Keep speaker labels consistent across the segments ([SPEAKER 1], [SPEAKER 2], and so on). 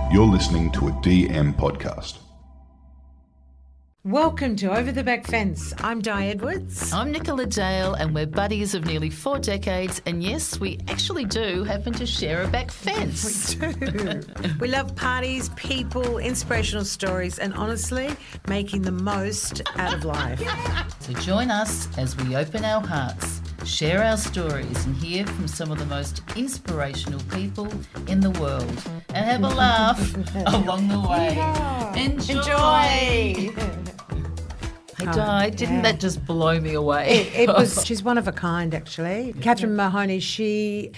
[SPEAKER 1] You're listening to a DM podcast.
[SPEAKER 2] Welcome to Over the Back Fence. I'm Di Edwards.
[SPEAKER 3] I'm Nicola Dale, and we're buddies of nearly 4 decades. And yes, we actually do happen to share a back fence.
[SPEAKER 2] We do. We love parties, people, inspirational stories, and honestly, making the most out of life.
[SPEAKER 3] So join us as we open our hearts, share our stories, and hear from some of the most inspirational people in the world, and have a laugh along the way.
[SPEAKER 2] Yeah.
[SPEAKER 3] Enjoy. Hey, Di, didn't that just blow me away?
[SPEAKER 2] It was. She's one of a kind, actually. Cathrine Mahoney. She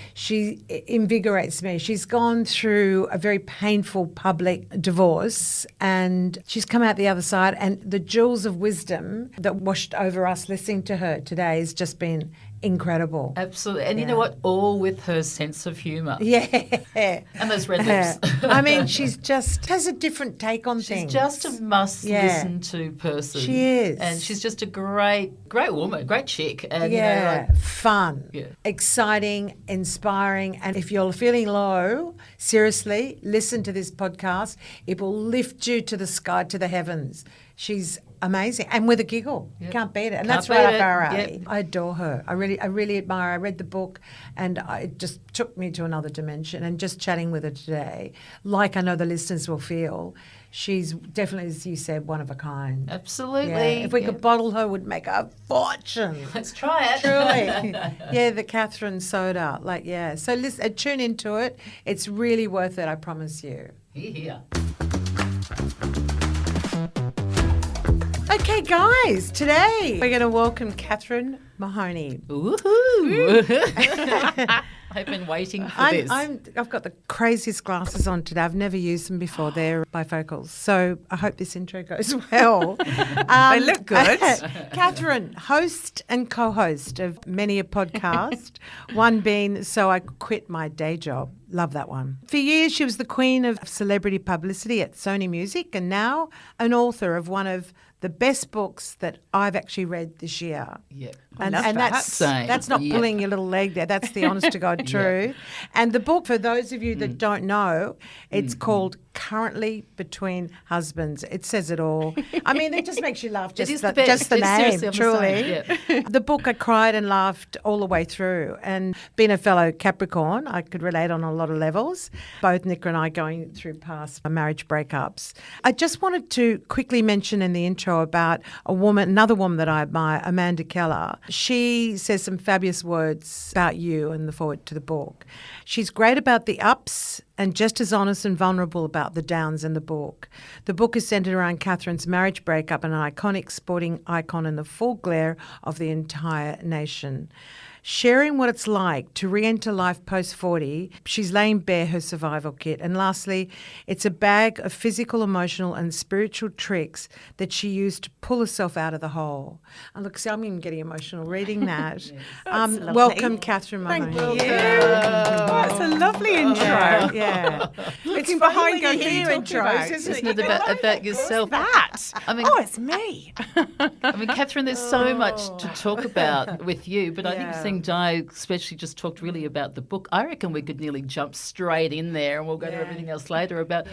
[SPEAKER 2] invigorates me. She's gone through a very painful public divorce, and she's come out the other side. And the jewels of wisdom that washed over us listening to her today has just been incredible.
[SPEAKER 3] Absolutely. And you know what? All with her sense of humour.
[SPEAKER 2] Yeah.
[SPEAKER 3] And those red lips.
[SPEAKER 2] I mean, she's just has a different take on things.
[SPEAKER 3] She's just a must-listen to person.
[SPEAKER 2] She is.
[SPEAKER 3] And she's just a great woman, great chick. And,
[SPEAKER 2] Fun, exciting, inspiring. And if you're feeling low, seriously, listen to this podcast. It will lift you to the sky, to the heavens. She's amazing, and with a giggle.
[SPEAKER 3] Yep.
[SPEAKER 2] Can't beat it. And
[SPEAKER 3] Can't
[SPEAKER 2] that's right
[SPEAKER 3] beat
[SPEAKER 2] up our
[SPEAKER 3] it.
[SPEAKER 2] alley.
[SPEAKER 3] Yep.
[SPEAKER 2] I adore her. I really admire her. I read the book, and it just took me to another dimension. And just chatting with her today, like I know the listeners will feel, she's definitely, as you said, one of a kind.
[SPEAKER 3] Absolutely.
[SPEAKER 2] Yeah. If we could bottle her, we'd make a fortune.
[SPEAKER 3] Let's try it.
[SPEAKER 2] Truly. Yeah, the Cathrine soda. So listen, tune into it. It's really worth it, I promise you.
[SPEAKER 3] Here.
[SPEAKER 2] Okay, guys, today we're going to welcome Cathrine Mahoney.
[SPEAKER 3] Woohoo! I've been waiting for this.
[SPEAKER 2] I've got the craziest glasses on today. I've never used them before. They're bifocals. So I hope this intro goes well.
[SPEAKER 4] They look good.
[SPEAKER 2] Cathrine, host and co-host of many a podcast, one being So I Quit My Day Job. Love that one. For years, she was the queen of celebrity publicity at Sony Music, and now an author of one of the best books that I've actually read this year.
[SPEAKER 3] Yeah.
[SPEAKER 2] And that's not pulling your little leg there. That's the honest to God truth. And the book, for those of you that don't know, it's called Currently Between Husbands. It says it all. I mean, it just makes you laugh. Just the name, truly. The book, I cried and laughed all the way through. And being a fellow Capricorn, I could relate on a lot of levels. Both Nick and I going through past marriage breakups. I just wanted to quickly mention in the intro about another woman that I admire, Amanda Keller. She says some fabulous words about you in the foreword to the book. She's great about the ups and just as honest and vulnerable about the downs in the book. The book is centred around Cathrine's marriage breakup and an iconic sporting icon in the full glare of the entire nation. Sharing what it's like to re-enter life post-40, she's laying bare her survival kit. And lastly, it's a bag of physical, emotional and spiritual tricks that she used to pull herself out of the hole. And look, see, I'm even getting emotional reading that.
[SPEAKER 4] Yes.
[SPEAKER 2] Welcome, Cathrine Mahoney.
[SPEAKER 4] Thank you. That's a lovely intro.
[SPEAKER 2] Yeah.
[SPEAKER 4] It's
[SPEAKER 2] funny
[SPEAKER 4] behind
[SPEAKER 2] when
[SPEAKER 4] go
[SPEAKER 2] you hear intros,
[SPEAKER 3] Isn't it about yourself?
[SPEAKER 4] That.
[SPEAKER 3] I mean,
[SPEAKER 4] It's me.
[SPEAKER 3] I mean, Cathrine, there's so much to talk about with you, but I think seeing Di especially just talked really about the book. I reckon we could nearly jump straight in there, and we'll go to everything else later about.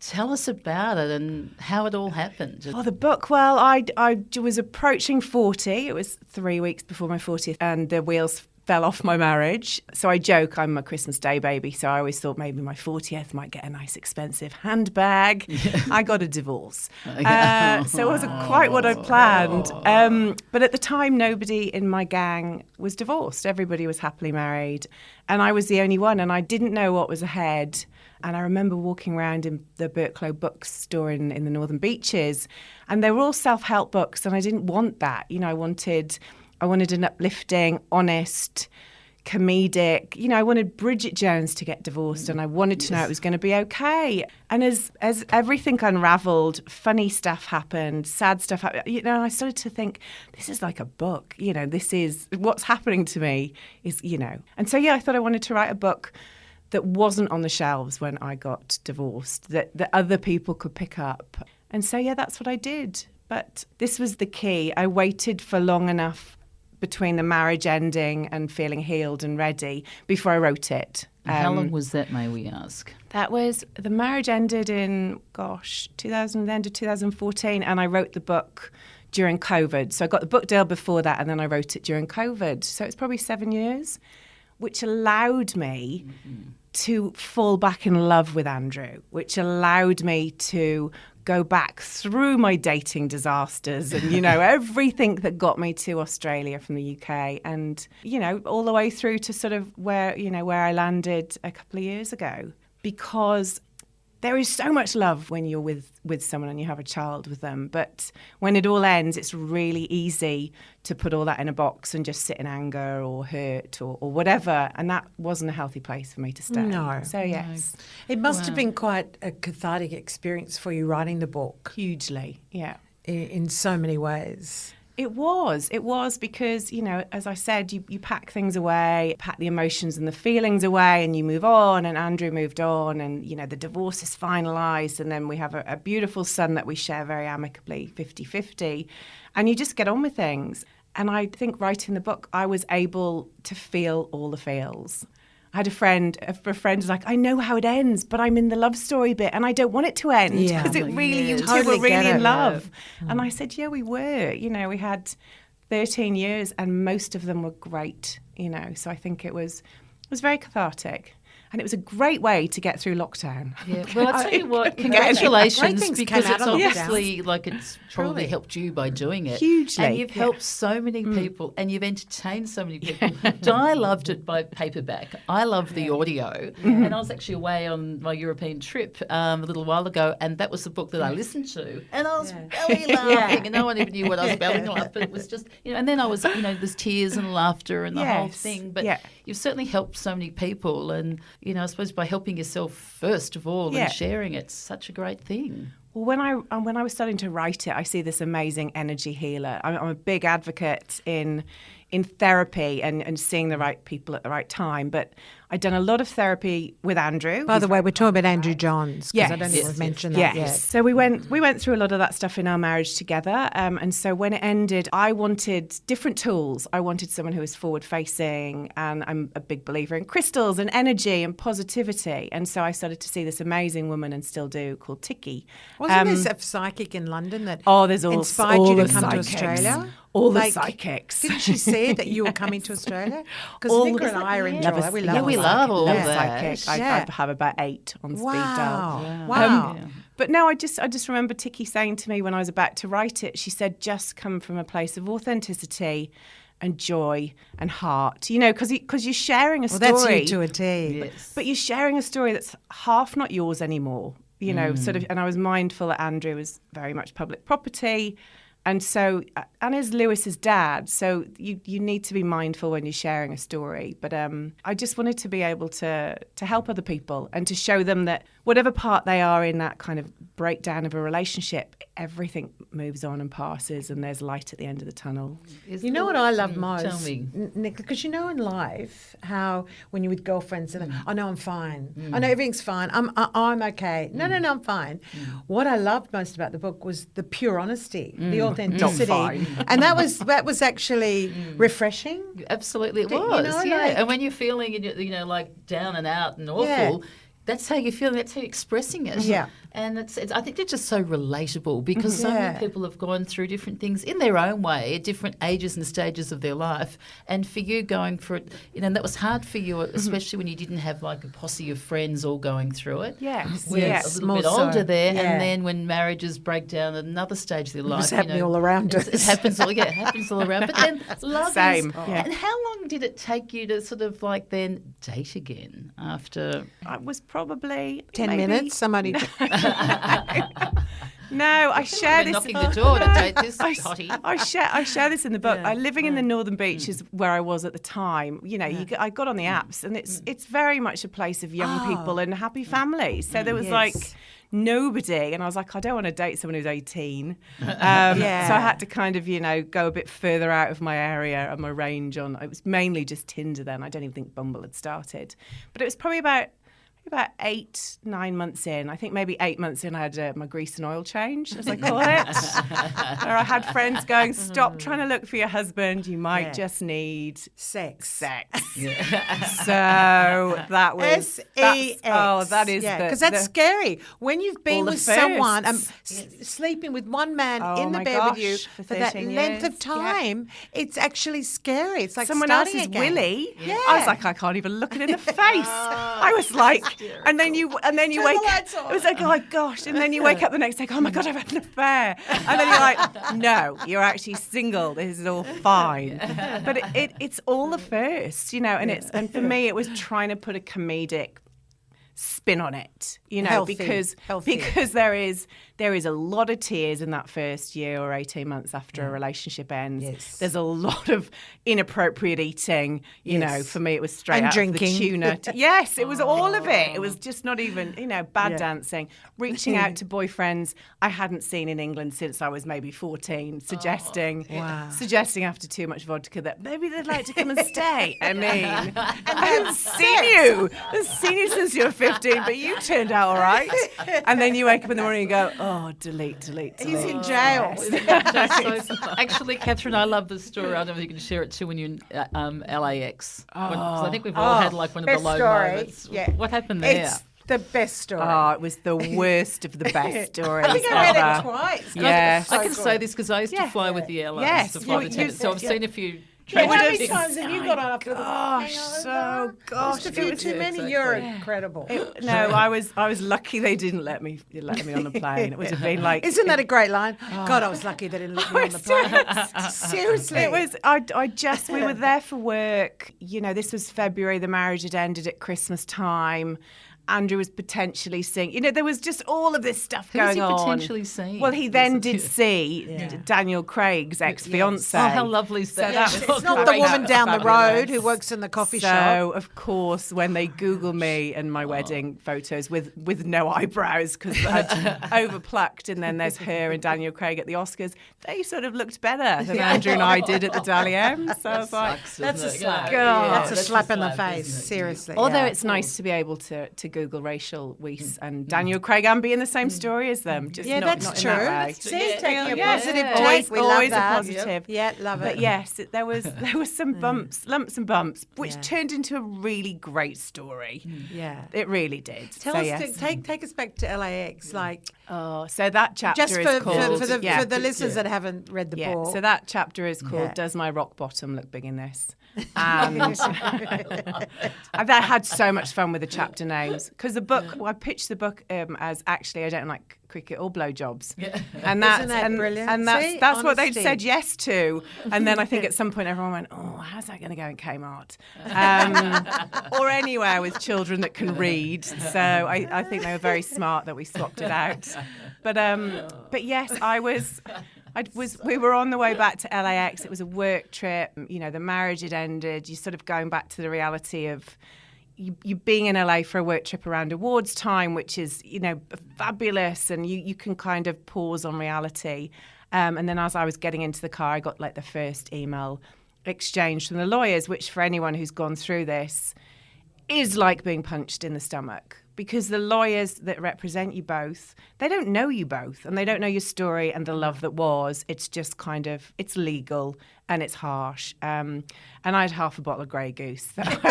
[SPEAKER 3] Tell us about it and how it all happened.
[SPEAKER 4] The book, well, I was approaching 40. It was 3 weeks before my 40th, and the wheels fell off my marriage. So I joke I'm a Christmas Day baby, so I always thought maybe my 40th might get a nice expensive handbag. I got a divorce. So it wasn't quite what I planned. But at the time, nobody in my gang was divorced. Everybody was happily married. And I was the only one, and I didn't know what was ahead. And I remember walking around in the Birklow bookstore in the Northern Beaches, and they were all self-help books, and I didn't want that. I wanted an uplifting, honest, comedic. I wanted Bridget Jones to get divorced, and I wanted to know it was going to be okay. And as everything unravelled, funny stuff happened, sad stuff happened. I started to think, this is like a book. This is what's happening to me. And so I thought I wanted to write a book that wasn't on the shelves when I got divorced, that other people could pick up. And so that's what I did. But this was the key. I waited for long enough between the marriage ending and feeling healed and ready before I wrote it.
[SPEAKER 3] How long was that, may we ask?
[SPEAKER 4] That was, the marriage ended in, 2014, and I wrote the book during COVID. So I got the book deal before that, and then I wrote it during COVID. So it's probably 7 years, which allowed me to fall back in love with Andrew, which allowed me to go back through my dating disasters and, everything that got me to Australia from the UK and, all the way through to sort of where I landed a couple of years ago. Because there is so much love when you're with someone and you have a child with them. But when it all ends, it's really easy to put all that in a box and just sit in anger or hurt or whatever. And that wasn't a healthy place for me to stay.
[SPEAKER 2] No.
[SPEAKER 4] So, yes.
[SPEAKER 2] It must have been quite a cathartic experience for you writing the book.
[SPEAKER 4] Hugely, yeah.
[SPEAKER 2] In so many ways.
[SPEAKER 4] It was because, as I said, you pack things away, pack the emotions and the feelings away and you move on, and Andrew moved on and, the divorce is finalised, and then we have a beautiful son that we share very amicably, 50-50, and you just get on with things. And I think writing the book, I was able to feel all the feels. I had a friend who's like, I know how it ends, but I'm in the love story bit and I don't want it to end because you two were really in love. Yeah. And I said, yeah, we were. We had 13 years and most of them were great, So I think it was very cathartic. And it was a great way to get through lockdown.
[SPEAKER 3] Yeah, well, I'll tell you what, congratulations, because it's obviously it's probably helped you by doing it.
[SPEAKER 4] Hugely.
[SPEAKER 3] And you've helped so many people and you've entertained so many people. Di loved it by paperback. I loved the audio. And I was actually away on my European trip a little while ago, and that was the book that I listened to. And I was belly laughing, and no one even knew what I was belly laughing, but it was just, and then I was, there's tears and laughter and the whole thing. But you've certainly helped so many people, and I suppose by helping yourself first of all and sharing it's such a great thing.
[SPEAKER 4] Well, when I was starting to write it, I see this amazing energy healer. I'm a big advocate in therapy and seeing the right people at the right time. But I'd done a lot of therapy with Andrew.
[SPEAKER 2] By the way, we're talking about Andrew Johns, because I don't think we've mentioned that yet.
[SPEAKER 4] So we went through a lot of that stuff in our marriage together. And so when it ended, I wanted different tools. I wanted someone who was forward-facing, and I'm a big believer in crystals and energy and positivity. And so I started to see this amazing woman, and still do, called Tiki.
[SPEAKER 2] Wasn't there a psychic in London that
[SPEAKER 4] inspired
[SPEAKER 2] you to come to Australia?
[SPEAKER 4] All the psychics.
[SPEAKER 2] Didn't she say that you were coming to Australia? Because Nicola and I are in July. We
[SPEAKER 3] love all that.
[SPEAKER 4] Psychic. I have about 8 on speed dial.
[SPEAKER 2] Wow.
[SPEAKER 4] But no, I just remember Tiki saying to me when I was about to write it, she said, just come from a place of authenticity and joy and heart, because you're sharing a story.
[SPEAKER 2] Well, that's you to a T.
[SPEAKER 3] Yes.
[SPEAKER 4] But you're sharing a story that's half not yours anymore, sort of. And I was mindful that Andrew was very much public property. And so, and is Lewis's dad, so you need to be mindful when you're sharing a story. But I just wanted to be able to help other people and to show them that whatever part they are in that kind of breakdown of a relationship, everything moves on and passes, and there's light at the end of the tunnel.
[SPEAKER 2] You know what I love most?
[SPEAKER 3] Tell me.
[SPEAKER 2] Nick, because in life, how when you're with girlfriends, and I know I'm fine. I know everything's fine. I'm okay. No, I'm fine. What I loved most about the book was the pure honesty, the authenticity. And that was actually refreshing.
[SPEAKER 3] Absolutely, it was. And when you're feeling, like down and out and awful, that's how you're feeling. That's how you're expressing it.
[SPEAKER 2] Yeah.
[SPEAKER 3] And I think they're just so relatable, because so many people have gone through different things in their own way at different ages and stages of their life. And for you going for it, and that was hard for you, especially when you didn't have like a posse of friends all going through it.
[SPEAKER 4] Yes.
[SPEAKER 3] We're a little bit older there, and then when marriages break down at another stage of their life,
[SPEAKER 2] it's happening all around us.
[SPEAKER 3] It happens all around. But then love
[SPEAKER 4] Same.
[SPEAKER 3] And how long did it take you to sort of like then date again after?
[SPEAKER 4] It was probably
[SPEAKER 2] 10 minutes. Somebody.
[SPEAKER 4] No, I share this.
[SPEAKER 3] Knocking the door to date this hottie.
[SPEAKER 4] I share this in the book. Living in the Northern Beach is where I was at the time. I got on the apps, and it's very much a place of young people and happy families. So there was like nobody, and I was like, I don't want to date someone who's 18. So I had to kind of go a bit further out of my area and my range. It was mainly just Tinder then. I don't even think Bumble had started, but it was probably about about 8-9 months in, I think maybe 8 months in, I had my grease and oil change, as I call it. Where I had friends going, stop trying to look for your husband. You might just need
[SPEAKER 2] sex.
[SPEAKER 4] Yeah. So that was
[SPEAKER 2] SEX.
[SPEAKER 4] That is
[SPEAKER 2] because that's scary when you've been with someone, sleeping with one man in the bed with you for that length of time. It's actually scary. It's like
[SPEAKER 4] someone
[SPEAKER 2] starting
[SPEAKER 4] else's
[SPEAKER 2] again.
[SPEAKER 4] willy.
[SPEAKER 2] Yeah.
[SPEAKER 4] I was like, I can't even look it in the face. I was like, and then you wake up. It was like, oh my gosh, and then you wake up the next day, oh my God, I've had an affair, and then you're like, no, you're actually single. This is all fine. But it's all the first, you know, and for me it was trying to put a comedic spin on it, you know,
[SPEAKER 2] Healthy.
[SPEAKER 4] because there is a lot of tears in that first year or 18 months after a relationship ends.
[SPEAKER 2] Yes.
[SPEAKER 4] There's a lot of inappropriate eating, you know. For me it was straight
[SPEAKER 2] and
[SPEAKER 4] out
[SPEAKER 2] drinking.
[SPEAKER 4] of the tuna. Yes, it was all of it. It was just not even, you know, bad dancing, reaching out to boyfriends I hadn't seen in England since I was maybe 14, suggesting after too much vodka that maybe they'd like to come and stay. I mean, I haven't seen you since you were 15, but you turned out all right. And then you wake up in the morning and go, oh, delete.
[SPEAKER 2] He's in jail.
[SPEAKER 3] Actually, Cathrine, I love this story. I don't know if you can share it too when you're in LAX. Because I think we've all had like one of the low moments.
[SPEAKER 2] Yeah.
[SPEAKER 3] What happened there?
[SPEAKER 2] It's the best story.
[SPEAKER 4] Oh, it was the worst of the best stories.
[SPEAKER 2] I think I read it twice.
[SPEAKER 4] Yes.
[SPEAKER 3] I can say this because I used to fly with the airlines.
[SPEAKER 4] Yes.
[SPEAKER 3] To fly attendants, so I've seen a few.
[SPEAKER 2] How many times have you got on after
[SPEAKER 4] Gosh,
[SPEAKER 2] Just a few too many. You're incredible.
[SPEAKER 4] I was lucky they didn't let me on the plane. It would have been like,
[SPEAKER 2] isn't that a great line? God, I was lucky they didn't let me on the plane. Seriously,
[SPEAKER 4] it was. We were there for work. You know, this was February. The marriage had ended at Christmas time. Andrew was potentially seeing, you know, there was just all of this stuff going on.
[SPEAKER 3] Who was he potentially seeing?
[SPEAKER 4] Well, he then did see Daniel Craig's ex-fiancée.
[SPEAKER 3] Oh, how lovely is that?
[SPEAKER 2] So it's not the woman down the road who works in the coffee shop.
[SPEAKER 4] So, of course, when they Google me and my wedding photos with no eyebrows because I'd overplucked, and then there's her and Daniel Craig at the Oscars, they sort of looked better than Andrew and I did at the Dally M. So I was like,
[SPEAKER 2] that's a slap.
[SPEAKER 4] God,
[SPEAKER 2] That's a slap in the face, seriously.
[SPEAKER 4] Although it's nice to be able to Google Rachel Weisz and Daniel Craig and be in the same story as them. Just not
[SPEAKER 2] that's
[SPEAKER 4] in
[SPEAKER 2] true.
[SPEAKER 4] that way.
[SPEAKER 2] See, taking a positive
[SPEAKER 4] Always,
[SPEAKER 2] take. We love
[SPEAKER 4] always
[SPEAKER 2] that.
[SPEAKER 4] a positive.
[SPEAKER 2] Yeah, love it.
[SPEAKER 4] But yes, there was some bumps, lumps and bumps, which turned into a really great story.
[SPEAKER 2] Yeah,
[SPEAKER 4] it really did.
[SPEAKER 2] Tell us, take us back to LAX, like.
[SPEAKER 4] Oh, so that chapter
[SPEAKER 2] just
[SPEAKER 4] is called
[SPEAKER 2] for the listeners that haven't read the book.
[SPEAKER 4] So that chapter is called "Does My Rock Bottom Look Big in This?" And I've had so much fun with the chapter names because the book. Well, I pitched the book as actually I don't like cricket or blowjobs, and
[SPEAKER 2] Isn't that brilliant?
[SPEAKER 4] And
[SPEAKER 2] See?
[SPEAKER 4] that's what they'd
[SPEAKER 2] Honesty.
[SPEAKER 4] said yes to. And then I think at some point everyone went, "Oh, how's that going to go in Kmart?" Or anywhere with children that can read. So I think they were very smart that we swapped it out. But yes, we were on the way back to LAX. It was a work trip. You know, the marriage had ended. You're sort of going back to the reality of you being in LA for a work trip around awards time, which is, you know, fabulous, and you can kind of pause on reality. And then as I was getting into the car, I got like the first email exchange from the lawyers, which for anyone who's gone through this is like being punched in the stomach. Because the lawyers that represent you both, they don't know you both, and they don't know your story and the love that was. It's just kind of, it's legal and it's harsh. And I had half a bottle of Grey Goose that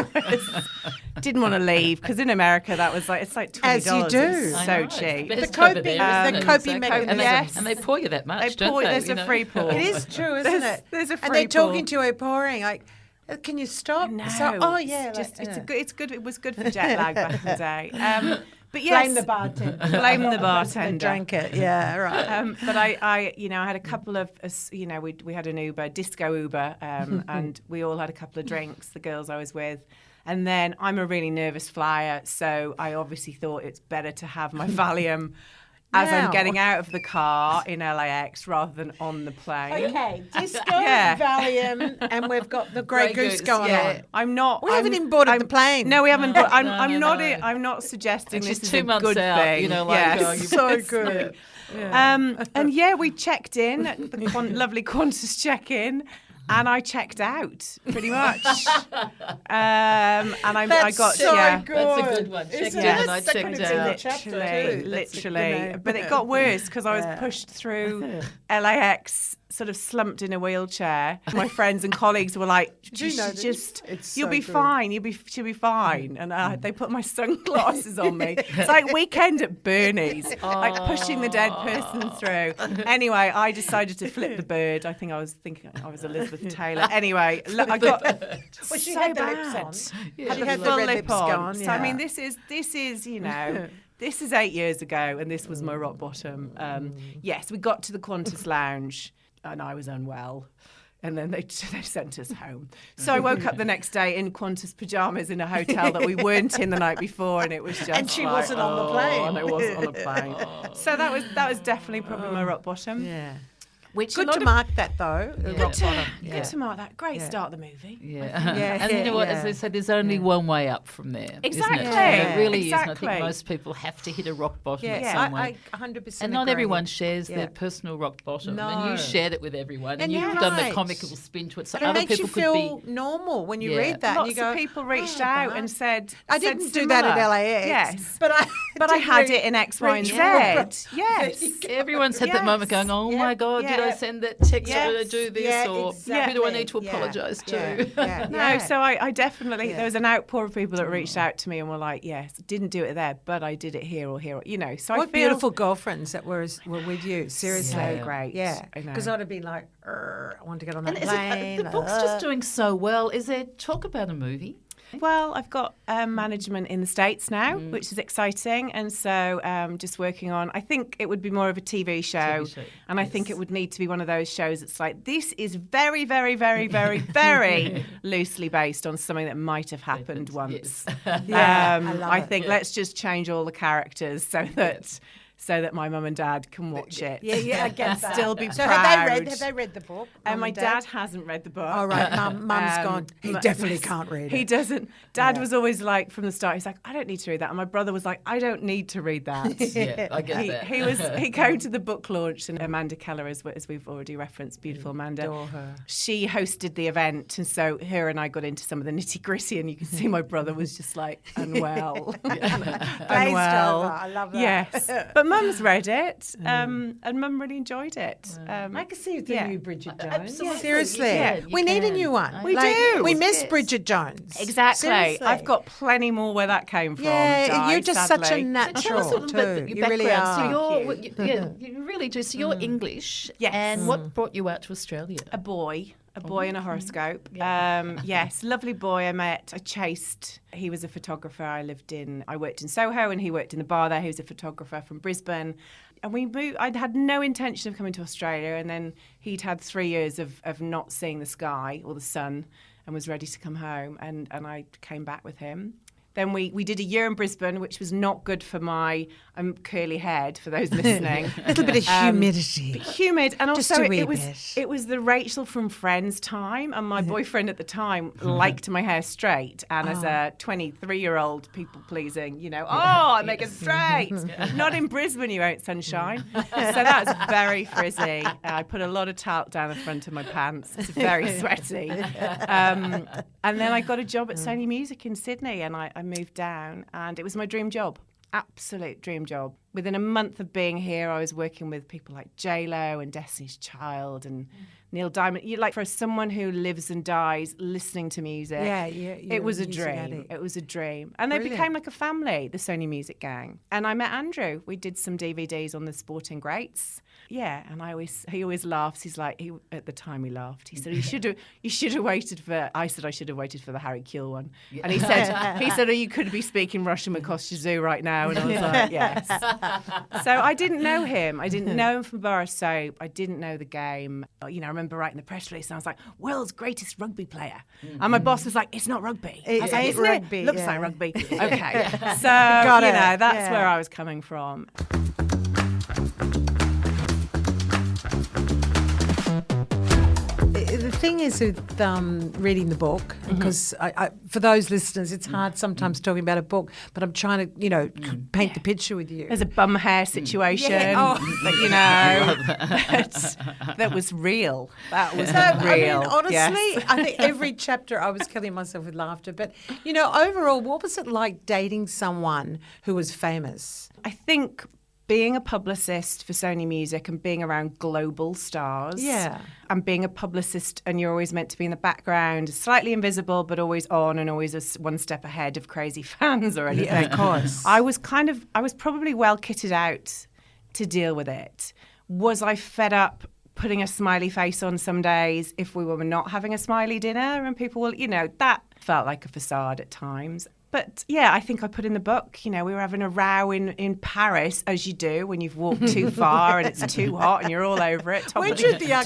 [SPEAKER 4] I didn't want to leave because in America that was like, it's like $20.
[SPEAKER 2] As you do.
[SPEAKER 4] It's so cheap.
[SPEAKER 3] But
[SPEAKER 2] The coping mechanism.
[SPEAKER 3] And they pour you that much, don't they?
[SPEAKER 4] There's a free pour.
[SPEAKER 2] It is true, isn't it?
[SPEAKER 4] There's a free
[SPEAKER 2] and they're
[SPEAKER 4] pour.
[SPEAKER 2] talking to her pouring like, can you stop?
[SPEAKER 4] No,
[SPEAKER 2] So, oh yeah,
[SPEAKER 4] it's good. It was good for jet lag back in the day. But yes,
[SPEAKER 2] blame the bartender.
[SPEAKER 4] Blame the
[SPEAKER 2] They
[SPEAKER 4] bartender.
[SPEAKER 2] drank it. Yeah, right.
[SPEAKER 4] But I had a couple of, we had an Uber, disco Uber, and we all had a couple of drinks. The girls I was with. And then I'm a really nervous flyer, so I obviously thought it's better to have my Valium as I'm getting out of the car in LAX rather than on the plane.
[SPEAKER 2] Okay, disco, Valium, and we've got the Grey Goose going on.
[SPEAKER 4] I'm not.
[SPEAKER 2] We haven't even boarded the plane.
[SPEAKER 4] No, we haven't. I'm not suggesting
[SPEAKER 3] It's
[SPEAKER 4] this
[SPEAKER 3] just
[SPEAKER 4] is
[SPEAKER 3] 2 months
[SPEAKER 4] a good
[SPEAKER 3] out,
[SPEAKER 4] thing.
[SPEAKER 3] you know, like,
[SPEAKER 4] yes.
[SPEAKER 2] So good.
[SPEAKER 4] And we checked in at the lovely Qantas check-in. And I checked out, pretty much. And I got
[SPEAKER 2] so
[SPEAKER 4] yeah.
[SPEAKER 2] good.
[SPEAKER 3] That's a good one. Checked out and I checked out.
[SPEAKER 4] Literally. But it got worse because I was pushed through LAX, sort of slumped in a wheelchair. My friends and colleagues were like, you'll be fine. She'll be fine. And they put my sunglasses on me. It's like Weekend at Bernie's, like pushing the dead person through. Anyway, I decided to flip the bird. I think I was thinking I was Elizabeth Taylor. Anyway, look, I got
[SPEAKER 2] she
[SPEAKER 4] so
[SPEAKER 2] had the
[SPEAKER 4] bad.
[SPEAKER 2] lips on.
[SPEAKER 4] Yeah,
[SPEAKER 2] She
[SPEAKER 4] the
[SPEAKER 2] had the
[SPEAKER 4] full
[SPEAKER 2] red
[SPEAKER 4] lip
[SPEAKER 2] lips
[SPEAKER 4] on.
[SPEAKER 2] gone,
[SPEAKER 4] So
[SPEAKER 2] yeah.
[SPEAKER 4] I mean, this is you know. This is 8 years ago, and this was my rock bottom. Yes, we got to the Qantas lounge, and I was unwell. And then they sent us home. So I woke up the next day in Qantas pyjamas in a hotel that we weren't in the night before, and it was just
[SPEAKER 2] And she
[SPEAKER 4] like,
[SPEAKER 2] wasn't on the plane.
[SPEAKER 4] And I wasn't on a plane. So that was definitely probably my rock bottom.
[SPEAKER 2] Yeah.
[SPEAKER 4] Which
[SPEAKER 2] Good to mark that, though. the rock bottom.
[SPEAKER 4] Good to mark that. Great start of the movie.
[SPEAKER 3] Yeah. And you know what? As they said, there's only one way up from there.
[SPEAKER 4] Exactly.
[SPEAKER 3] Isn't it? It really is. And I
[SPEAKER 4] Exactly.
[SPEAKER 3] think most people have to hit a rock bottom
[SPEAKER 2] Yeah,
[SPEAKER 3] at some way.
[SPEAKER 2] I 100%
[SPEAKER 3] And not
[SPEAKER 2] agree.
[SPEAKER 3] everyone shares
[SPEAKER 2] Yeah.
[SPEAKER 3] their personal rock bottom.
[SPEAKER 2] No.
[SPEAKER 3] And you shared it with everyone. And
[SPEAKER 2] And
[SPEAKER 3] you've
[SPEAKER 2] you're
[SPEAKER 3] done the
[SPEAKER 2] right.
[SPEAKER 3] comical spin to it. So
[SPEAKER 2] But it
[SPEAKER 3] other
[SPEAKER 2] makes
[SPEAKER 3] people
[SPEAKER 2] you
[SPEAKER 3] could
[SPEAKER 2] feel
[SPEAKER 3] be.
[SPEAKER 2] normal when you
[SPEAKER 3] Yeah.
[SPEAKER 2] read that.
[SPEAKER 4] Lots
[SPEAKER 2] and you go,
[SPEAKER 4] of people reached
[SPEAKER 2] "Oh,
[SPEAKER 4] out
[SPEAKER 2] God."
[SPEAKER 4] and said,
[SPEAKER 2] I didn't do that at
[SPEAKER 4] similar.
[SPEAKER 2] LAX.
[SPEAKER 4] Yes.
[SPEAKER 2] But I
[SPEAKER 4] had it in X, Y, and Z. Yes.
[SPEAKER 3] Everyone's had that moment going, oh my God, did I send that text?
[SPEAKER 4] Yes.
[SPEAKER 3] Did I do this?
[SPEAKER 2] Yeah,
[SPEAKER 3] or
[SPEAKER 2] exactly.
[SPEAKER 3] who do I need to
[SPEAKER 2] Yeah.
[SPEAKER 3] apologise to?
[SPEAKER 2] Yeah.
[SPEAKER 4] No, so I definitely,
[SPEAKER 2] Yeah.
[SPEAKER 4] there was an outpour of people that reached out to me and were like, yes, didn't do it there, but I did it here or here. You know, so
[SPEAKER 2] What
[SPEAKER 4] I feel
[SPEAKER 2] beautiful girlfriends that were with you. Seriously.
[SPEAKER 4] so great.
[SPEAKER 2] Yeah.
[SPEAKER 4] I know.
[SPEAKER 2] Because I'd have been like, I want to get on that
[SPEAKER 3] And is
[SPEAKER 2] plane.
[SPEAKER 3] the book's just doing so well. Is there talk about a movie?
[SPEAKER 4] Well, I've got management in the States now, which is exciting. And so just working on, I think it would be more of a TV show. And I think it would need to be one of those shows that's like, this is very, very, very, very, very loosely based on something that might have happened once.
[SPEAKER 2] Yeah, I love
[SPEAKER 4] I
[SPEAKER 2] it.
[SPEAKER 4] think let's just change all the characters so that my mum and dad can watch it.
[SPEAKER 2] Yeah, I get that.
[SPEAKER 4] Still be
[SPEAKER 2] So
[SPEAKER 4] proud.
[SPEAKER 2] have they read the book?
[SPEAKER 4] And
[SPEAKER 2] Mum
[SPEAKER 4] my
[SPEAKER 2] and
[SPEAKER 4] dad hasn't read the book.
[SPEAKER 2] All right, mum's gone. He definitely can't read it.
[SPEAKER 4] He doesn't. Dad was always like, from the start, he's like, I don't need to read that. And my brother was like, I don't need to read that.
[SPEAKER 3] Yeah, I get that.
[SPEAKER 4] He came to the book launch, and Amanda Keller, as we've already referenced, beautiful Amanda.
[SPEAKER 2] Adore her.
[SPEAKER 4] She hosted the event, and so her and I got into some of the nitty gritty, and you can see my brother was just like unwell. Unwell.
[SPEAKER 2] over. I love that.
[SPEAKER 4] Yes, but Mum's read it, and Mum really enjoyed it.
[SPEAKER 2] I can see the new Bridget Jones.
[SPEAKER 3] Absolutely.
[SPEAKER 2] Seriously.
[SPEAKER 3] Yeah, you
[SPEAKER 2] we need a
[SPEAKER 3] can.
[SPEAKER 2] new one.
[SPEAKER 4] We do.
[SPEAKER 2] We miss
[SPEAKER 3] Yes.
[SPEAKER 2] Bridget Jones.
[SPEAKER 4] Exactly.
[SPEAKER 2] Seriously.
[SPEAKER 4] I've got plenty more where that came from.
[SPEAKER 2] Yeah,
[SPEAKER 4] Di,
[SPEAKER 2] you're just
[SPEAKER 4] sadly.
[SPEAKER 2] such a
[SPEAKER 3] Tell
[SPEAKER 2] natural
[SPEAKER 3] us a little
[SPEAKER 2] too.
[SPEAKER 3] bit
[SPEAKER 2] You
[SPEAKER 3] your
[SPEAKER 2] really
[SPEAKER 3] background.
[SPEAKER 2] are.
[SPEAKER 3] So you really do. So you're English.
[SPEAKER 4] Yes.
[SPEAKER 3] And what brought you out to Australia?
[SPEAKER 4] A boy and a horoscope. Yes, lovely boy I met. I chased. He was a photographer. I worked in Soho, and he worked in the bar there. He was a photographer from Brisbane. And we moved. I'd had no intention of coming to Australia, and then he'd had 3 years of not seeing the sky or the sun, and was ready to come home. And I came back with him. Then we did a year in Brisbane, which was not good for my curly head, for those listening.
[SPEAKER 2] A little bit of humidity.
[SPEAKER 4] Humid, and
[SPEAKER 2] Just
[SPEAKER 4] also
[SPEAKER 2] a wee
[SPEAKER 4] it was
[SPEAKER 2] bit.
[SPEAKER 4] it was the Rachel from Friends time, and my boyfriend at the time liked my hair straight, and as a 23-year-old people pleasing, I make it straight. Not in Brisbane, you won't, sunshine. So that was very frizzy. I put a lot of talc down the front of my pants. It's very sweaty. And then I got a job at Sony Music in Sydney, and I moved down, and it was my dream job. Absolute dream job. Within a month of being here, I was working with people like J-Lo and Destiny's Child and Neil Diamond. For someone who lives and dies listening to music, it was a dream. It was a dream. And they became like a family, the Sony Music gang. And I met Andrew. We did some DVDs on the Sporting Greats. Yeah, and he always laughs. He's like, at the time he laughed. He said, you should have waited for. I said I should have waited for the Harry Kewell one. And he said, oh, you could be speaking Russian with Kostya right now. And I was like, yes. So I didn't know him. I didn't know him from Bar of Soap. I didn't know the game. I remember writing the press release, and I was like, world's greatest rugby player. And my boss was like, it's not rugby. I was like,
[SPEAKER 2] It's
[SPEAKER 4] isn't
[SPEAKER 2] rugby,
[SPEAKER 4] it? Looks
[SPEAKER 2] yeah.
[SPEAKER 4] like rugby. Okay. So,
[SPEAKER 2] Got it.
[SPEAKER 4] that's where I was coming from.
[SPEAKER 2] The thing is with reading the book, because for those listeners, it's hard sometimes talking about a book, but I'm trying to, paint the picture with you.
[SPEAKER 4] There's a bum hair situation, that was real. That was real.
[SPEAKER 2] I mean, honestly, I think every chapter I was killing myself with laughter. But, overall, what was it like dating someone who was famous?
[SPEAKER 4] I think being a publicist for Sony Music and being around global stars.
[SPEAKER 2] Yeah.
[SPEAKER 4] And being a publicist and you're always meant to be in the background, slightly invisible, but always on and always one step ahead of crazy fans or anything.
[SPEAKER 2] Yeah, of course.
[SPEAKER 4] I was probably well kitted out to deal with it. Was I fed up putting a smiley face on some days if we were not having a smiley dinner and people will, that felt like a facade at times. But yeah, I think I put in the book, we were having a row in Paris, as you do when you've walked too far and it's too hot and you're all over it. Top of the Arc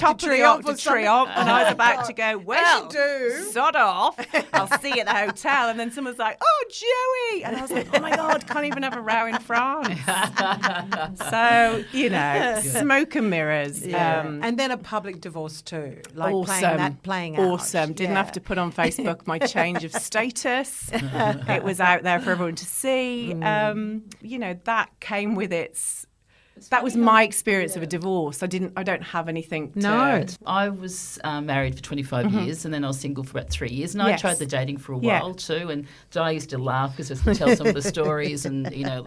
[SPEAKER 4] de Triomphe. And I was about to go, well, sod off. I'll see you at the hotel. And then someone's like, oh, Joey. And I was like, oh my God, can't even have a row in France. So, smoke and mirrors.
[SPEAKER 2] Yeah. And then a public divorce too. Like
[SPEAKER 4] awesome.
[SPEAKER 2] playing out.
[SPEAKER 4] Awesome. Didn't have to put on Facebook my change of status. It was out there for everyone to see. That came with its. That was my experience of a divorce. I don't have anything to...
[SPEAKER 2] No.
[SPEAKER 3] I was married for 25 years and then I was single for about 3 years. And I tried the dating for a while too. And I used to laugh because I used to tell some of the stories and,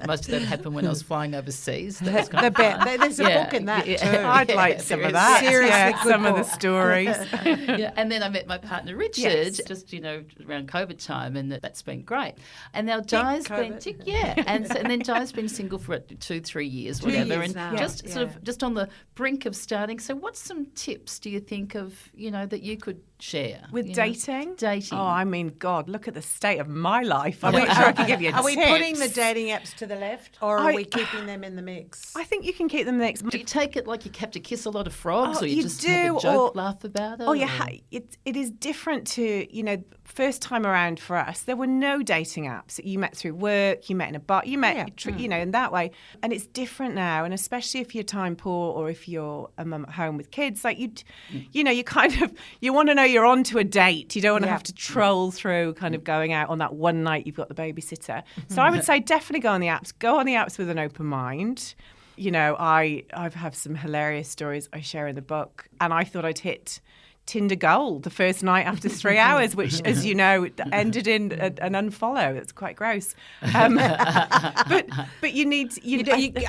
[SPEAKER 3] most of them happened when I was flying overseas.
[SPEAKER 2] There's a book in that too.
[SPEAKER 4] I'd like some of that.
[SPEAKER 2] Seriously,
[SPEAKER 4] some of the stories.
[SPEAKER 3] And then I met my partner Richard just, around COVID time and that's been great. And now Di's been... and then Di's been single for 2-3 years, whatever. And just on the brink of starting. So what's some tips do you think of, that you could share?
[SPEAKER 4] With dating?
[SPEAKER 3] Dating.
[SPEAKER 4] Oh, I mean, God, look at the state of my life. I'm not sure I can give you tips.
[SPEAKER 2] Are we putting the dating apps to the left or are we keeping them in the mix?
[SPEAKER 4] I think you can keep them in the mix.
[SPEAKER 3] Do you take it like you have to kiss a lot of frogs or
[SPEAKER 4] you
[SPEAKER 3] just
[SPEAKER 4] do,
[SPEAKER 3] have a joke, laugh about it?
[SPEAKER 4] Oh, yeah. It is different to, first time around for us, there were no dating apps. You met through work, you met in a bar, you met, in that way. And it's different now. And especially if you're time poor or if you're a mum at home with kids, like you kind of, you want to know you're on to a date. You don't want to have to troll through kind of going out on that one night you've got the babysitter. So I would say definitely go on the apps. Go on the apps with an open mind. I have some hilarious stories I share in the book. And I thought I'd hit Tinder gold the first night after 3 hours, which, as you know, ended in an unfollow. It's quite gross. But you need...